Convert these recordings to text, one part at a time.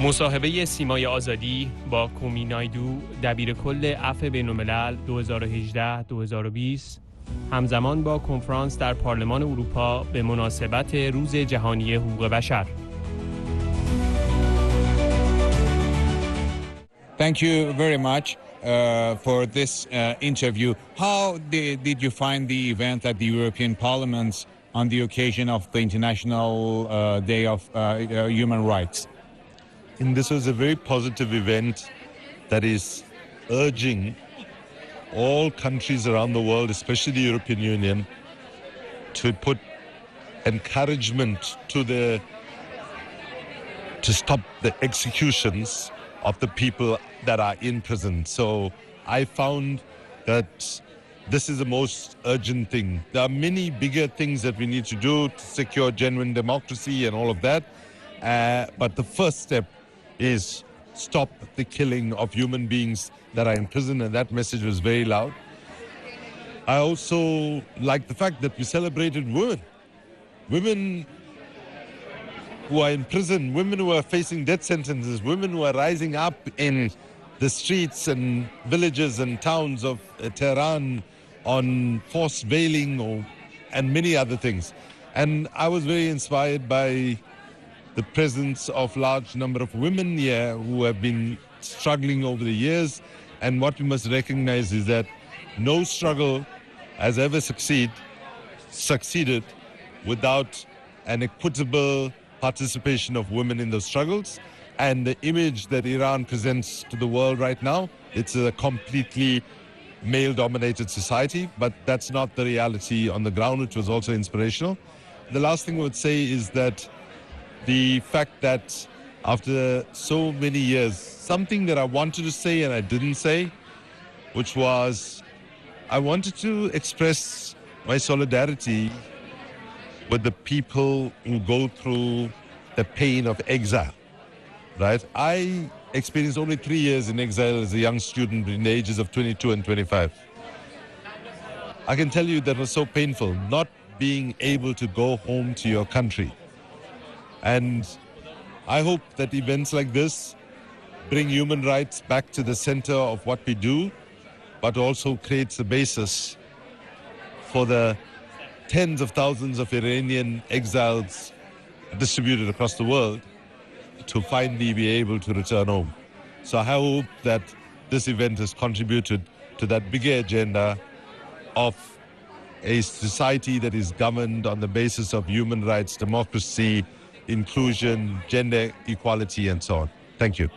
مصاحبه سیمای آزادی با کومی نايدو دبیرکل عفوبین الملل 2018-2020 همزمان با کنفرانس در پارلمان اروپا به مناسبت روز جهانی حقوق بشر. Thank you very much for this interview. How did you find the event at the European Parliament on the occasion of the International Day of Human Rights? And this was a very positive event that is urging all countries around the world, especially the European Union, to put encouragement to stop the executions of the people that are in prison. So I found that this is the most urgent thing. There are many bigger things that we need to do to secure genuine democracy and all of that. But the first step is stop the killing of human beings that are in prison, and that message was very loud. I also like the fact that we celebrated women. Women who are in prison, women who are facing death sentences, women who are rising up in the streets and villages and towns of Tehran on forced veiling and many other things. And I was very inspired by the presence of large number of women here who have been struggling over the years. And what we must recognize is that no struggle has ever succeeded without an equitable participation of women in those struggles. And the image that Iran presents to the world right now, it's a completely male-dominated society, but that's not the reality on the ground, which was also inspirational. The last thing I would say is that the fact that after so many years, something that I wanted to say and I didn't say, which was I wanted to express my solidarity with the people who go through the pain of exile, right? I experienced only 3 years in exile as a young student in the ages of 22 and 25. I can tell you that was so painful, not being able to go home to your country. And I hope that events like this bring human rights back to the center of what we do, but also creates a basis for the tens of thousands of Iranian exiles distributed across the world to finally be able to return home. So I hope that this event has contributed to that bigger agenda of a society that is governed on the basis of human rights, democracy, inclusion, gender equality, and so on. Thank you.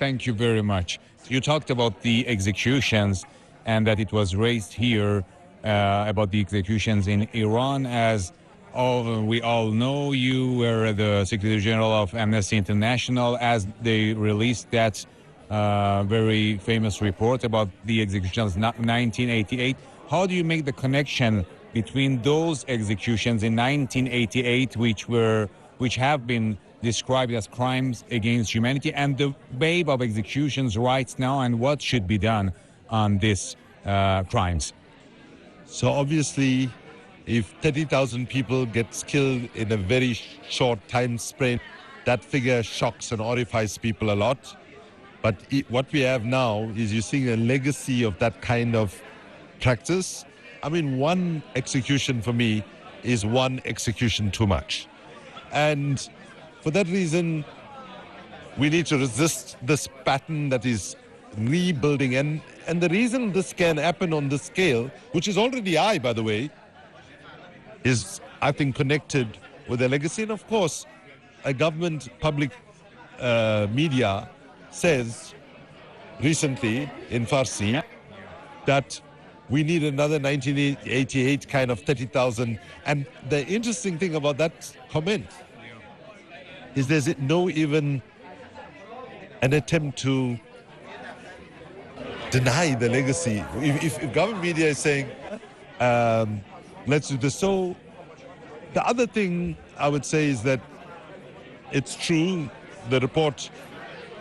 Thank you very much. You talked about the executions and that it was raised here about the executions in Iran. As we all know, you were the Secretary General of Amnesty International as they released that very famous report about the executions in 1988. How do you make the connection between those executions in 1988, which have been described as crimes against humanity, and the wave of executions right now, and what should be done on these crimes? So obviously, if 30,000 people get killed in a very short time span, that figure shocks and horrifies people a lot. But what we have now is you're seeing a legacy of that kind of practice. I mean, one execution for me is one execution too much. And for that reason, we need to resist this pattern that is rebuilding. And the reason this can happen on this scale, which is already high, by the way, is, I think, connected with the legacy. And of course, a government public media says recently in Farsi that we need another 1988 kind of 30,000. And the interesting thing about that comment is there's no even an attempt to deny the legacy. If government media is saying, let's do this. So the other thing I would say is that it's true, the report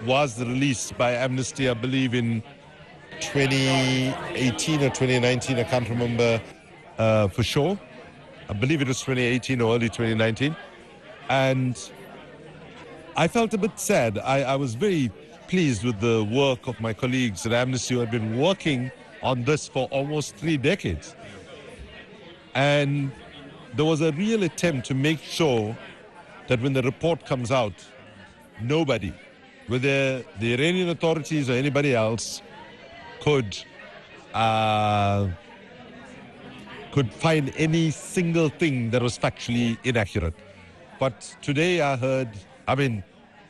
was released by Amnesty, I believe, in 2018 or 2019, I can't remember for sure. I believe it was 2018 or early 2019. And I felt a bit sad. I was very pleased with the work of my colleagues at Amnesty who had been working on this for almost 3 decades. And there was a real attempt to make sure that when the report comes out, nobody, whether the Iranian authorities or anybody else, could find any single thing that was factually inaccurate. But today I heard,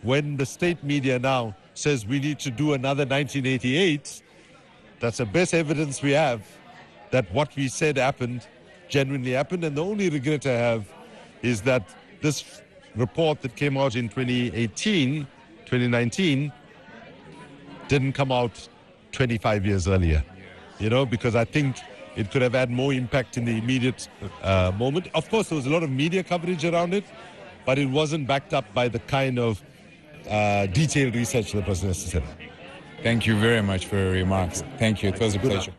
when the state media now says we need to do another 1988, that's the best evidence we have that what we said happened, genuinely happened. And the only regret I have is that this report that came out in 2019, didn't come out 25 years earlier, because I think it could have had more impact in the immediate moment. Of course, there was a lot of media coverage around it, but it wasn't backed up by the kind of detailed research that was necessary. Thank you very much for your remarks. Thank you. It was a pleasure.